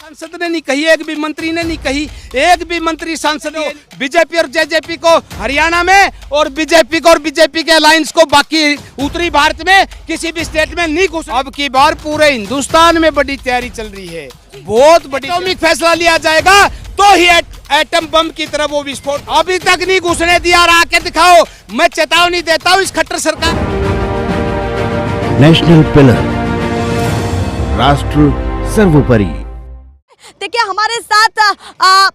सांसद ने नहीं कही, एक भी मंत्री ने नहीं कही, एक भी मंत्री सांसद बीजेपी और जेजेपी को हरियाणा में और बीजेपी को और बीजेपी के अलायंस को बाकी उत्तरी भारत में किसी भी स्टेट में नहीं घुस। अब की बार पूरे हिंदुस्तान में बड़ी तैयारी चल रही है, बहुत बड़ी एटॉमिक फैसला लिया जाएगा तो ही एटम बम की तरफ वो विस्फोट। अभी तक नहीं घुसने दिया, आके दिखाओ। मैं चेतावनी देता हूँ इस खट्टर सरकार। नेशनल पिलर, राष्ट्र सर्वोपरि। देखिए हमारे साथ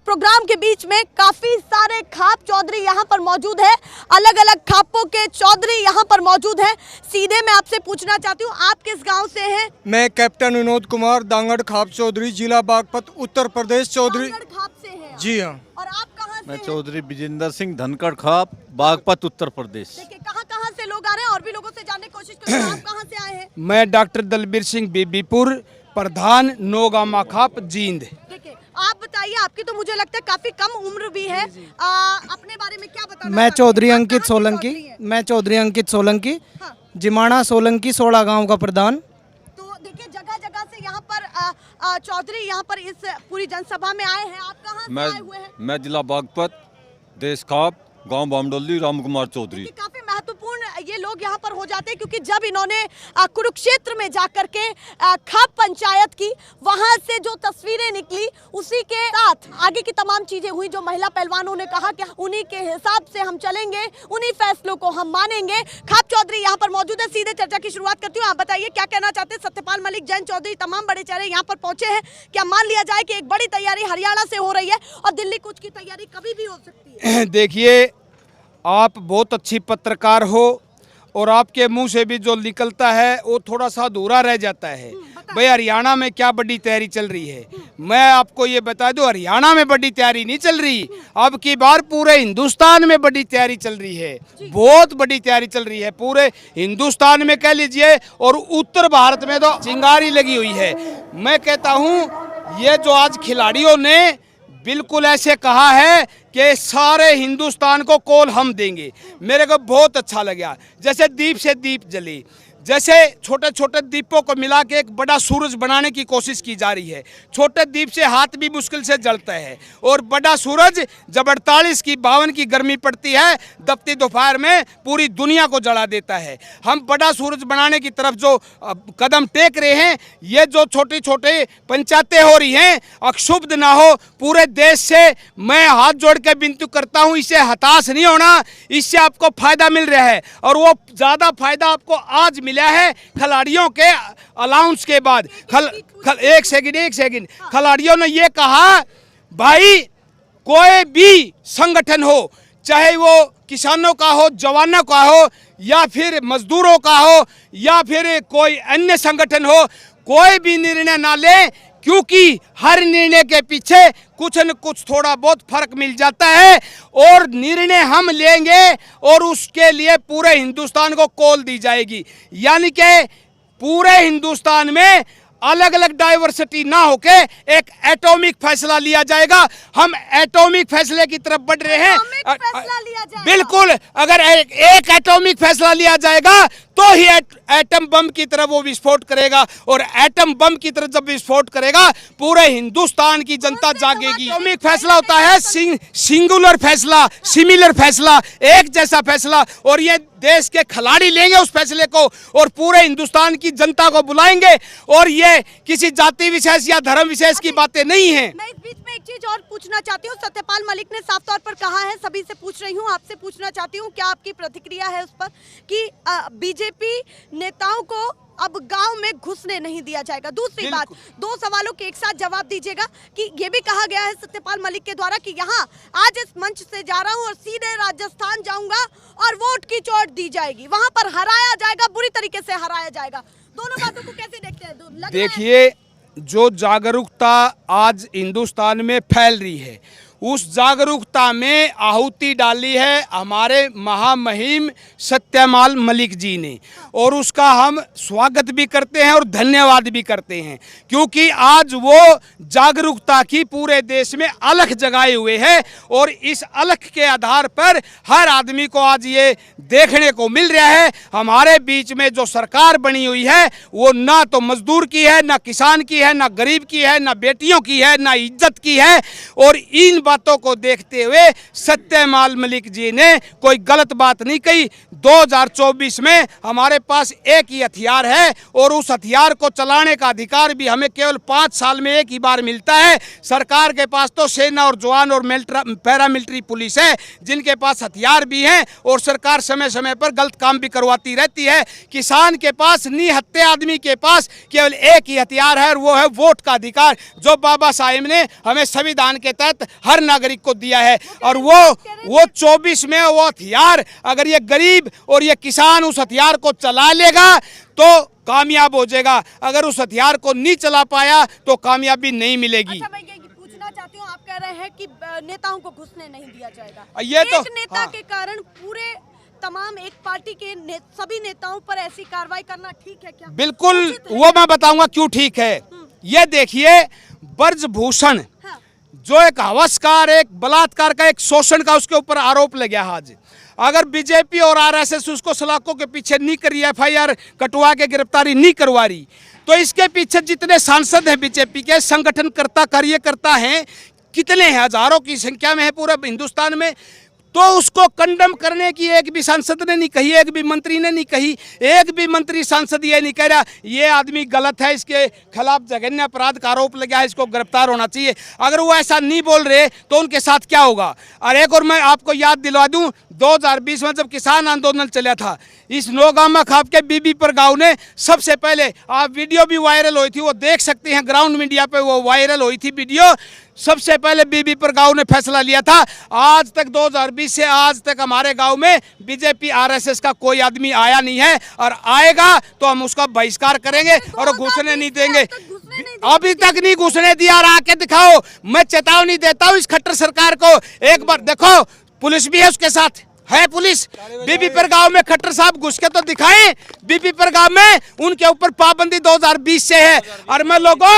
प्रोग्राम के बीच में काफी सारे खाप चौधरी यहाँ पर मौजूद है, अलग अलग खापों के चौधरी यहाँ पर मौजूद हैं। सीधे मैं आपसे पूछना चाहती हूँ, आप किस गांव से हैं? मैं कैप्टन विनोद कुमार, दांगड़ खाप चौधरी, जिला बागपत, उत्तर प्रदेश। चौधरी खाप से हैं? जी हाँ। और आप कहाँ से? मैं चौधरी विजेंद्र सिंह, धनखड़ खाप, बागपत, उत्तर प्रदेश। देखिए कहाँ से लोग आ रहे हैं और भी लोगों से जानने की कोशिश करें। आप कहाँ से आए हैं? मैं डॉक्टर दलबीर सिंह बीबीपुर, प्रधान नौगामा खाप, जींद। देखिए आप बताइए, आपकी तो मुझे लगता है काफी कम उम्र भी है, अपने बारे में क्या बताना? मैं चौधरी अंकित सोलंकी, मैं चौधरी अंकित सोलंकी, जिमाना सोलंकी 16 गांव का प्रधान। तो देखिए जगह जगह से यहाँ पर चौधरी यहाँ पर इस पूरी जनसभा में आए हैं। आप कहाँ से आए हुए हैं? मैं जिला बागपत, देश खाप, गांव बामडोली, राम कुमार चौधरी। काफी महत्वपूर्ण ये लोग यहाँ पर हो जाते हैं क्योंकि जब इन्होंने कुरुक्षेत्र में जाकर के खाप पंचायत की, वहां से जो तस्वीरें निकली उसी के साथ आगे की तमाम चीजें हुई। जो महिला पहलवानों ने कहा कि उन्हीं के हिसाब से हम चलेंगे, उन्हीं फैसलों को हम मानेंगे। खाप चौधरी यहाँ पर मौजूद है, सीधे चर्चा की शुरुआत करती हूँ। आप बताइए क्या कहना चाहते हैं? सत्यपाल मलिक, जयंत चौधरी, तमाम बड़े चेहरे यहाँ पर पहुंचे हैं। क्या मान लिया जाए कि एक बड़ी तैयारी हरियाणा से हो रही है और दिल्ली कूच की तैयारी कभी भी हो सकती है? देखिए, आप बहुत अच्छी पत्रकार हो और आपके मुंह से भी जो निकलता है वो थोड़ा सा अधूरा रह जाता है। भाई हरियाणा में क्या बड़ी तैयारी चल रही है? मैं आपको ये बता दूं, हरियाणा में बड़ी तैयारी नहीं चल रही, अब की बार पूरे हिंदुस्तान में बड़ी तैयारी चल रही है, बहुत बड़ी तैयारी चल रही है पूरे हिंदुस्तान में कह लीजिए, और उत्तर भारत में तो चिंगारी लगी हुई है। मैं कहता हूँ ये जो आज खिलाड़ियों ने बिल्कुल ऐसे कहा है कि सारे हिंदुस्तान को कॉल हम देंगे, मेरे को बहुत अच्छा लगा। जैसे दीप से दीप जली, जैसे छोटे छोटे दीपों को मिला के एक बड़ा सूरज बनाने की कोशिश की जा रही है। छोटे दीप से हाथ भी मुश्किल से जलता है और बड़ा सूरज जब 48 की 52 की गर्मी पड़ती है, दबती दोपहर में पूरी दुनिया को जला देता है। हम बड़ा सूरज बनाने की तरफ जो कदम टेक रहे हैं, ये जो छोटी छोटी पंचायतें हो रही हैं, अक्षुब्ध ना हो। पूरे देश से मैं हाथ जोड़ के विनती करता हूँ, इससे हताश नहीं होना, इससे आपको फायदा मिल रहा है और वो ज़्यादा फायदा आपको आज मिला है खिलाड़ियों के अलाउंस के बाद। एक सेकंड, खिलाड़ियों ने ये कहा, भाई कोई भी संगठन हो, चाहे वो किसानों का हो, जवानों का हो, या फिर मजदूरों का हो, या फिर कोई अन्य संगठन हो, कोई भी निर्णय ना ले, क्योंकि हर निर्णय के पीछे कुछ न कुछ थोड़ा बहुत फर्क मिल जाता है और निर्णय हम लेंगे और उसके लिए पूरे हिंदुस्तान को कॉल दी जाएगी। यानी कि पूरे हिंदुस्तान में अलग अलग डाइवर्सिटी ना होके एक एटॉमिक फैसला लिया जाएगा। हम एटॉमिक फैसले की तरफ बढ़ रहे हैं। बिल्कुल, अगर एक एटॉमिक फैसला लिया जाएगा तो ही एटम बम की तरफ वो विस्फोट करेगा, और एटम बम की तरफ जब विस्फोट करेगा पूरे हिंदुस्तान की जनता जागेगी। एटॉमिक फैसला होता है सिंगुलर फैसला, सिमिलर फैसला, एक जैसा फैसला, और ये देश के खिलाड़ी लेंगे उस फैसले को और पूरे हिंदुस्तान की जनता को बुलाएंगे, और ये किसी जाति विशेष या धर्म विशेष की बातें नहीं है। मैं इस बीच में एक चीज और पूछना चाहती हूँ। सत्यपाल मलिक ने साफ तौर पर कहा है, सभी से पूछ रही हूँ, आपसे पूछना चाहती हूँ, क्या आपकी प्रतिक्रिया है उस पर कि बीजेपी नेताओं को अब गांव में घुसने नहीं दिया जाएगा? दूसरी बात, दो सवालों के एक साथ जवाब दीजिएगा कि ये भी कहा गया है सत्यपाल मलिक के द्वारा कि यहाँ आज इस मंच से जा रहा हूँ और सीधे राजस्थान जाऊंगा और वोट की चोट दी जाएगी, वहां पर हराया जाएगा, बुरी तरीके से हराया जाएगा। दोनों बातों को कैसे देखते हैं? देखिए, जो जागरूकता आज हिंदुस्तान में फैल रही है उस जागरूकता में आहुति डाली है हमारे महामहिम सत्यपाल मलिक जी ने, और उसका हम स्वागत भी करते हैं और धन्यवाद भी करते हैं, क्योंकि आज वो जागरूकता की पूरे देश में अलख जगाए हुए है। और इस अलख के आधार पर हर आदमी को आज ये देखने को मिल रहा है हमारे बीच में जो सरकार बनी हुई है वो ना तो मजदूर की है, ना किसान की है, ना गरीब की है, ना बेटियों की है, ना इज्जत की है। और इन बातों को देखते हुए सत्यपाल मलिक जी ने कोई गलत बात नहीं कही। 2024 में हमारे पास एक ही हथियार है और उस हथियार को चलाने का अधिकार भी हमें केवल 5 साल में एक ही बार मिलता है। सरकार के पास तो सेना और जवान और पैरामिलिट्री पुलिस है जिनके पास हथियार भी हैं, और सरकार समय समय पर गलत काम भी करवाती रहती है। किसान के पास, निहत्थे आदमी के पास केवल एक ही हथियार है और वो है वोट का अधिकार, जो बाबा साहेब ने हमें संविधान के तहत हर नागरिक को दिया है। और वो 24 में वो हथियार अगर ये गरीब और ये किसान उस हथियार को चला लेगा तो कामयाब हो जाएगा, अगर उस हथियार को नहीं चला पाया तो कामयाबी नहीं मिलेगी। अच्छा, मैं ये पूछना चाहती हूँ, आप कह रहे हैं कि नेताओं को घुसने नहीं दिया जाएगा। ये एक तो नेता हाँ। के कारण पूरे तमाम एक पार्टी के सभी नेताओं पर ऐसी कार्रवाई करना ठीक है क्या? बिल्कुल, वो मैं बताऊंगा क्यों ठीक है। ये देखिए, ब्रजभूषण हाँ। जो एक हवसकार, एक बलात्कार का, एक शोषण का उसके ऊपर आरोप लग गया आज, अगर बीजेपी और आरएसएस उसको सलाखों के पीछे नहीं कर रही, एफआईआर कटवा के गिरफ्तारी नहीं करवा रही, तो इसके पीछे जितने सांसद हैं बीजेपी के, संगठनकर्ता, कार्यकर्ता हैं, कितने हैं, हजारों की संख्या में है पूरे हिंदुस्तान में, तो उसको कंडम करने की एक भी सांसद ने नहीं कही, एक भी मंत्री ने नहीं कही, एक भी मंत्री सांसद ये नहीं कह रहा ये आदमी गलत है, इसके खिलाफ जघन्य अपराध का आरोप लगा है, इसको गिरफ्तार होना चाहिए। अगर वो ऐसा नहीं बोल रहे तो उनके साथ क्या होगा? और एक और मैं आपको याद दिलवा दूं, 2020 में जब किसान आंदोलन चला था, इस नौगामा खाप के बीबी पर गांव ने सबसे पहले, आप वीडियो भी वायरल हुई थी, वो देख सकते हैं, ग्राउंड मीडिया पे वो वायरल हुई थी वीडियो, सबसे पहले बीबी पर गांव ने फैसला लिया था। आज तक 2020 से आज तक हमारे गांव में बीजेपी आरएसएस का कोई आदमी आया नहीं है, और आएगा तो हम उसका बहिष्कार करेंगे और घुसने नहीं देंगे। अभी तक नहीं घुसने दिया, और आके दिखाओ। मैं चेतावनी देता हूँ इस खट्टर सरकार को, एक बार देखो, पुलिस भी है उसके साथ, है पुलिस, बीबी पर गांव में खट्टर साहब घुस के तो दिखाएं। बीबी पर गांव में उनके ऊपर पाबंदी 2020 से है। और मैं लोगों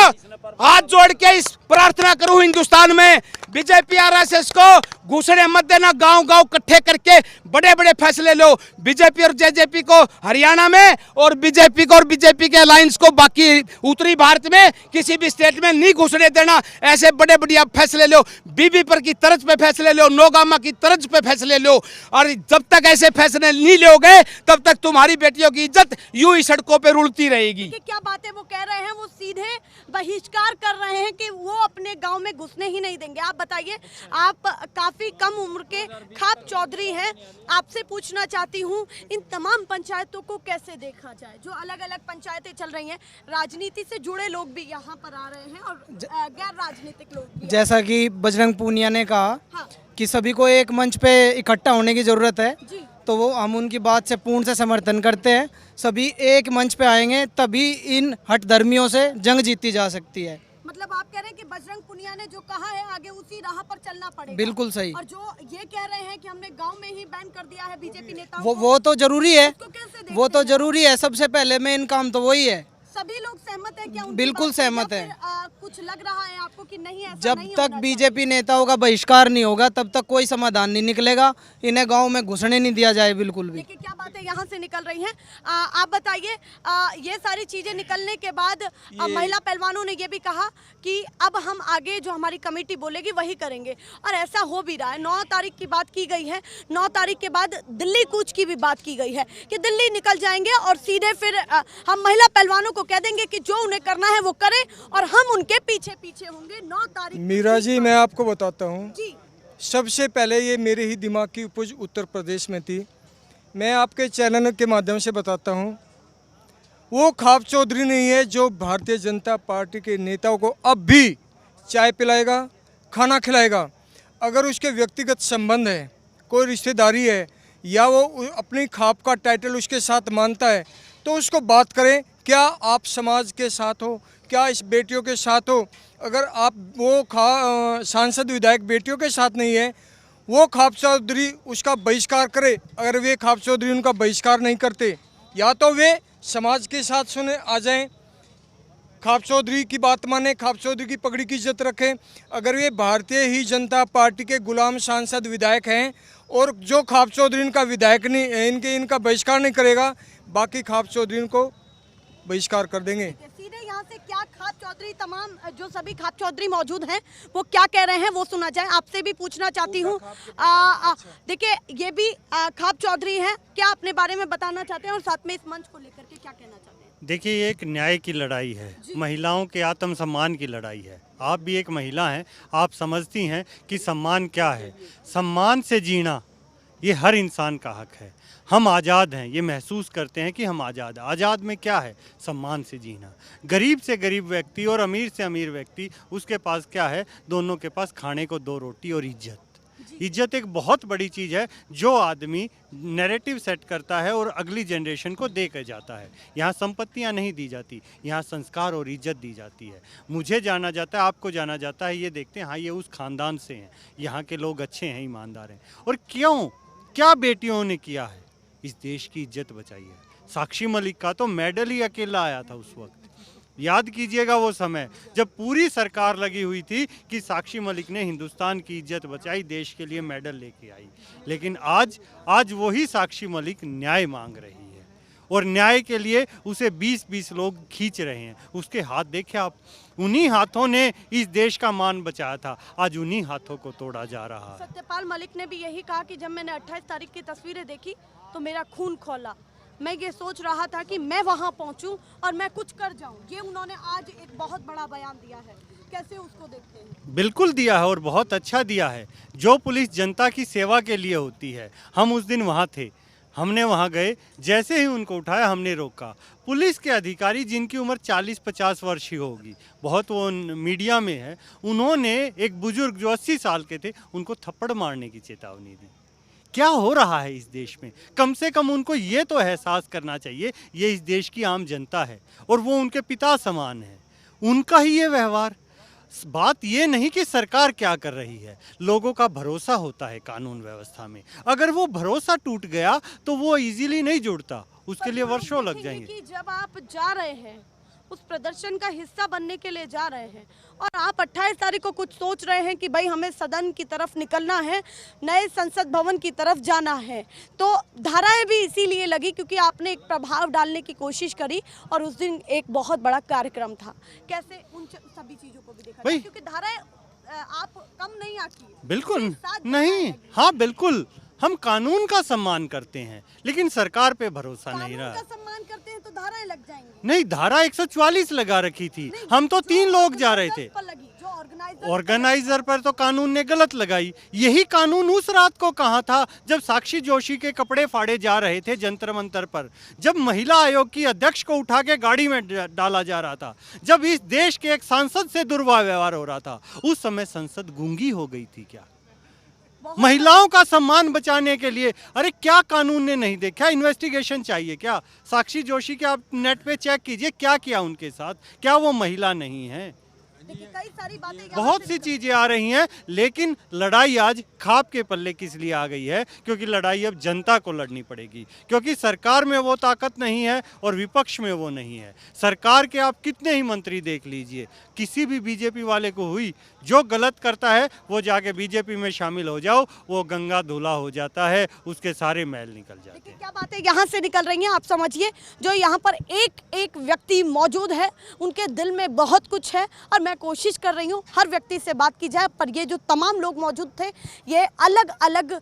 हाथ जोड़ के इस प्रार्थना करूं हिंदुस्तान में, बीजेपी आरएसएस को घुसने मत देना, गांव गांव इकट्ठे करके बड़े बड़े फैसले लो। बीजेपी और जेजेपी को हरियाणा में, और बीजेपी को और बीजेपी के अलायंस को बाकी उत्तरी भारत में किसी भी स्टेट में नहीं घुसने देना। ऐसे बड़े बढ़िया फैसले लो, बीबी पर की तर्ज पे फैसले लो, नौगामा की तर्ज पे फैसले लो। और जब तक ऐसे फैसले नहीं लोगे तब तक तुम्हारी बेटियों की इज्जत यूं ही सड़कों पर रुलती रहेगी। क्या बातें वो कह रहे हैं, वो सीधे बहिष्कार कर रहे हैं कि वो अपने गांव में घुसने ही नहीं देंगे। आप बताइए, आप काफी कम उम्र के खाप चौधरी हैं, आपसे पूछना चाहती हूँ, इन तमाम पंचायतों को कैसे देखा जाए? जो अलग अलग पंचायतें चल रही हैं, राजनीति से जुड़े लोग भी यहाँ पर आ रहे हैं और गैर राजनीतिक लोग भी। जैसा कि बजरंग पूनिया ने कहा हाँ। कि सभी को एक मंच पे इकट्ठा होने की ज़रूरत है, जी। तो वो हम उनकी बात से पूर्ण से समर्थन करते हैं। सभी एक मंच पे आएंगे तभी इन हठधर्मियों से जंग जीती जा सकती है। मतलब आप कह रहे हैं कि बजरंग पुनिया ने जो कहा है आगे उसी राह पर चलना पड़ेगा। बिल्कुल सही। और जो ये कह रहे हैं कि हमने गांव में ही बैन कर दिया है बीजेपी नेताओं को, वो तो जरूरी है, उसको कैसे देखते वो तो हैं? जरूरी है। सबसे पहले मेन काम तो वही है। सभी लोग सहमत हैं क्या उनकी बिल्कुल बात से, सहमत या है। फिर, कुछ लग रहा है आपको कि नहीं, ऐसा जब नहीं तक होना बीजेपी नेताओं का बहिष्कार नहीं होगा तब तक कोई समाधान नहीं निकलेगा। इन्हें गांव में घुसने नहीं दिया जाए बिल्कुल भी। देखिए क्या बातें यहाँ से निकल रही हैं। आप बताइए, ये सारी चीजें निकलने के बाद महिला पहलवानों ने ये भी कहा कि अब हम आगे जो हमारी कमेटी बोलेगी वही करेंगे, और ऐसा हो भी रहा है। 9 तारीख की बात की गई है, 9 तारीख के बाद दिल्ली कूच की भी बात की गई है कि दिल्ली निकल जाएंगे और सीधे फिर हम महिला पहलवानों को कह देंगे कि जो उन्हें करना है वो करें और हम उनके पीछे पीछे होंगे। 9 तारीख मीरा जी, मैं आपको बताता हूँ, जी। सबसे पहले ये मेरे ही दिमाग की उपज उत्तर प्रदेश में थी। मैं आपके चैनल के माध्यम से बताता हूँ, वो खाप चौधरी नहीं है जो भारतीय जनता पार्टी के नेताओं को अब भी चाय पिलाएगा, खाना खिलाएगा। अगर उसके व्यक्तिगत संबंध है, कोई रिश्तेदारी है, या वो अपनी खाप का टाइटल उसके साथ मानता है, तो उसको बात करें, क्या आप समाज के साथ हो, क्या इस बेटियों के साथ हो? अगर आप वो सांसद विधायक बेटियों के साथ नहीं है, वो खाप चौधरी उसका बहिष्कार करे। अगर वे खाप चौधरी उनका बहिष्कार नहीं करते, या तो वे समाज के साथ सुने आ जाएं, खाप चौधरी की बात माने, खाप चौधरी की पगड़ी की इज्जत रखें। अगर वे भारतीय ही जनता पार्टी के गुलाम सांसद विधायक हैं और जो खाप चौधरी इनका विधायक नहीं इनका बहिष्कार नहीं करेगा, बाकी खाप चौधरी इनको बहिष्कार कर देंगे। सीधे यहाँ से क्या खाप चौधरी, तमाम जो सभी खाप चौधरी मौजूद हैं वो क्या कह रहे हैं वो सुना जाए। आपसे भी पूछना चाहती हूँ, देखिए ये भी खाप चौधरी हैं, क्या अपने बारे में बताना चाहते हैं और साथ में इस मंच को लेकर के क्या कहना चाहते हैं? देखिए, ये एक न्याय की लड़ाई है, महिलाओं के आत्मसम्मान की लड़ाई है। आप भी एक महिला हैं, आप समझती हैं कि सम्मान क्या है। सम्मान से जीना ये हर इंसान का हक है। हम आज़ाद हैं, ये महसूस करते हैं कि हम आज़ाद हैं। आज़ाद में क्या है? सम्मान से जीना। गरीब से गरीब व्यक्ति और अमीर से अमीर व्यक्ति, उसके पास क्या है? दोनों के पास खाने को 2 रोटी और इज्जत। इज्जत एक बहुत बड़ी चीज़ है जो आदमी नैरेटिव सेट करता है और अगली जनरेशन को दे कर जाता है। यहाँ संपत्तियाँ नहीं दी जाती, यहाँ संस्कार और इज्जत दी जाती है। मुझे जाना जाता है, आपको जाना जाता है, ये देखते हैं हाँ ये उस खानदान से हैं, यहाँ के लोग अच्छे हैं, ईमानदार हैं। और क्यों, क्या बेटियों ने किया है? इस देश की इज्जत बचाई है। साक्षी मलिक का तो मेडल ही अकेला आया था उस वक्त। याद कीजिएगा वो समय जब पूरी सरकार लगी हुई थी कि साक्षी मलिक ने हिंदुस्तान की इज्जत बचाई, देश के लिए मेडल लेके आई। लेकिन आज वही साक्षी मलिक न्याय मांग रही है और न्याय के लिए उसे 20-20 लोग खींच रहे हैं। उसके हाथ देखे आप, उन्हीं हाथों ने इस देश का मान बचाया था, आज उन्हीं हाथों को तोड़ा जा रहा है। सत्यपाल मलिक ने भी यही कहा कि जब मैंने 28 तारीख की तस्वीरें देखी तो मेरा खून खौला। मैं ये सोच रहा था कि मैं वहां पहुंचूं और मैं कुछ कर जाऊं। ये उन्होंने आज एक बहुत बड़ा बयान दिया है, कैसे उसको देखते हैं? बिल्कुल दिया है और बहुत अच्छा दिया है। जो पुलिस जनता की सेवा के लिए होती है, हम उस दिन वहाँ थे, हमने वहाँ गए, जैसे ही उनको उठाया हमने रोका। पुलिस के अधिकारी जिनकी उम्र 40-50 वर्ष ही होगी, बहुत वो मीडिया में है, उन्होंने एक बुजुर्ग जो 80 साल के थे उनको थप्पड़ मारने की चेतावनी दी। क्या हो रहा है इस देश में? कम से कम उनको ये तो एहसास करना चाहिए ये इस देश की आम जनता है और वो उनके पिता समान है, उनका ही ये व्यवहार। बात ये नहीं कि सरकार क्या कर रही है, लोगों का भरोसा होता है कानून व्यवस्था में। अगर वो भरोसा टूट गया तो वो इजीली नहीं जुड़ता, उसके लिए वर्षों लग जाएंगे। कि जब आप जा रहे हैं, उस प्रदर्शन का हिस्सा बनने के लिए जा रहे हैं और आप 28 तारीख को कुछ सोच रहे हैं कि भाई हमें सदन की तरफ निकलना है, नए संसद भवन की तरफ जाना है, तो धाराएं भी इसीलिए लगी क्योंकि आपने एक प्रभाव डालने की कोशिश करी और उस दिन एक बहुत बड़ा कार्यक्रम था। कैसे उन सभी चीजों को भी देखा जाए, क्योंकि धाराएं आप कम नहीं आती? बिल्कुल नहीं, हाँ बिल्कुल, हम कानून का सम्मान करते हैं लेकिन सरकार पे भरोसा नहीं रहा। कानून का सम्मान करते हैं तो धाराएं लग जाएंगी। नहीं, धारा 144 लगा रखी थी, हम तो 3 लोग जा रहे थे। ऑर्गेनाइजर पर तो कानून ने गलत लगाई। यही कानून उस रात को कहा था जब साक्षी जोशी के कपड़े फाड़े जा रहे थे जंतर मंतर पर, जब महिला आयोग की अध्यक्ष को उठा के गाड़ी में डाला जा रहा था, जब इस देश के एक सांसद से दुर्व्यवहार हो रहा था, उस समय संसद गूंगी हो गई थी क्या? महिलाओं का सम्मान बचाने के लिए अरे क्या कानून ने नहीं देखा? इन्वेस्टिगेशन चाहिए क्या? साक्षी जोशी के आप नेट पे चेक कीजिए क्या किया उनके साथ, क्या वो महिला नहीं है? देखिए कई सारी बातें, बहुत सी चीजें आ रही हैं, लेकिन लड़ाई आज खाप के पल्ले किस लिए आ गई है? क्योंकि लड़ाई अब जनता को लड़नी पड़ेगी, क्योंकि सरकार में वो ताकत नहीं है और विपक्ष में वो नहीं है। सरकार के आप कितने ही मंत्री देख लीजिए, किसी भी बीजेपी वाले को हुई, जो गलत करता है वो जाके बीजेपी में शामिल हो जाओ, वो गंगा धुला हो जाता है, उसके सारे मैल निकल जाते हैं। क्या बातें यहाँ से निकल रही हैं आप समझिए। जो यहाँ पर एक एक व्यक्ति मौजूद है, उनके दिल में बहुत कुछ है और मैं कोशिश कर रही हूँ हर व्यक्ति से बात की जाए। पर ये जो तमाम लोग मौजूद थे, ये अलग अलग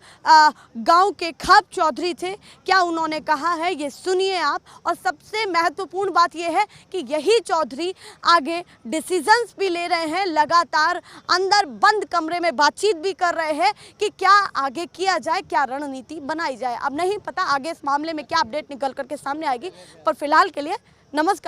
गांव के खाप चौधरी थे। क्या उन्होंने कहा है ये सुनिए आप। और सबसे महत्वपूर्ण बात ये है कि यही चौधरी आगे डिसीजंस भी ले रहे हैं, लगातार अंदर बंद कमरे में बातचीत भी कर रहे हैं कि क्या आगे किया जाए, क्या रणनीति बनाई जाए। अब नहीं पता आगे इस मामले में क्या अपडेट निकल करके सामने आएगी, पर फिलहाल के लिए नमस्कार।